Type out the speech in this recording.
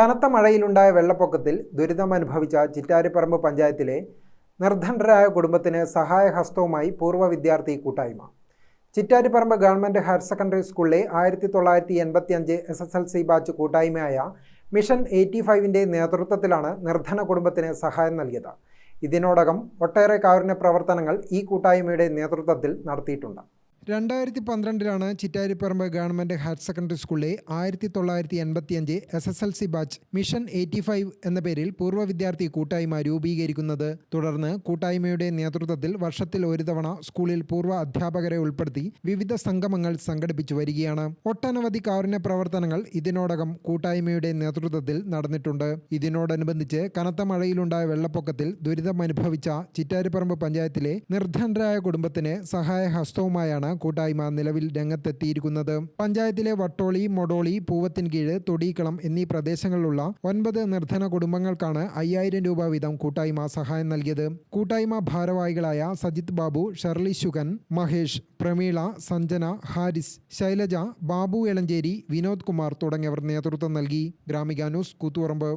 കനത്ത മഴയിലുണ്ടായ വെള്ളപ്പൊക്കത്തിൽ ദുരിതമനുഭവിച്ച ചിറ്റാരിപ്പറമ്പ് പഞ്ചായത്തിലെ നിർധനരായ കുടുംബത്തിന് സഹായഹസ്തവുമായി പൂർവ്വ വിദ്യാർത്ഥി കൂട്ടായ്മ. ചിറ്റാരിപ്പറമ്പ് ഗവൺമെൻറ് ഹയർ സെക്കൻഡറി സ്കൂളിലെ 1985 SSLC ബാച്ച് കൂട്ടായ്മയായ മിഷൻ 85ൻ്റെ നേതൃത്വത്തിലാണ് നിർധന കുടുംബത്തിന് സഹായം നൽകിയത്. ഇതിനോടകം ഒട്ടേറെ കാരുണ്യ പ്രവർത്തനങ്ങൾ ഈ കൂട്ടായ്മയുടെ നേതൃത്വത്തിൽ നടത്തിയിട്ടുണ്ട്. 2012 ചിറ്റാരിപ്പറമ്പ് ഗവൺമെൻറ് ഹയർ സെക്കൻഡറി സ്കൂളിലെ 1985 SSLC ബാച്ച് മിഷൻ 85 എന്ന പേരിൽ പൂർവ്വ വിദ്യാർത്ഥി കൂട്ടായ്മ രൂപീകരിക്കുന്നത്. തുടർന്ന് കൂട്ടായ്മയുടെ നേതൃത്വത്തിൽ വർഷത്തിൽ ഒരു തവണ സ്കൂളിൽ പൂർവ്വ അധ്യാപകരെ ഉൾപ്പെടുത്തി വിവിധ സംഗമങ്ങൾ സംഘടിപ്പിച്ചു വരികയാണ്. ഒട്ടനവധി കാരുണ്യ പ്രവർത്തനങ്ങൾ ഇതിനോടകം കൂട്ടായ്മയുടെ നേതൃത്വത്തിൽ നടന്നിട്ടുണ്ട്. ഇതിനോടനുബന്ധിച്ച് കനത്ത മഴയിലുണ്ടായ വെള്ളപ്പൊക്കത്തിൽ ദുരിതമനുഭവിച്ച ചിറ്റാരിപ്പറമ്പ് പഞ്ചായത്തിലെ നിർധനരായ കുടുംബത്തിന് സഹായഹസ്തവുമായാണ് കൂട്ടായ്മ നിലവിൽ രംഗത്തെത്തിയിരിക്കുന്നത്. പഞ്ചായത്തിലെ വട്ടോളി, മൊടോളി, പൂവത്തിൻകീഴ്, തൊടീക്കളം എന്നീ പ്രദേശങ്ങളിലുള്ള 9 നിർധന കുടുംബങ്ങൾക്കാണ് 5000 രൂപ വീതം കൂട്ടായ്മ സഹായം നൽകിയത്. കൂട്ടായ്മ ഭാരവാഹികളായ സജിത് ബാബു, ഷെർലി ശുഗൻ, മഹേഷ്, പ്രമീള, സഞ്ജന, ഹാരിസ്, ശൈലജ, ബാബു എളഞ്ചേരി, വിനോദ് കുമാർ തുടങ്ങിയവർ നേതൃത്വം നൽകി. ഗ്രാമിക ന്യൂസ്, കൂത്തുപറമ്പ്.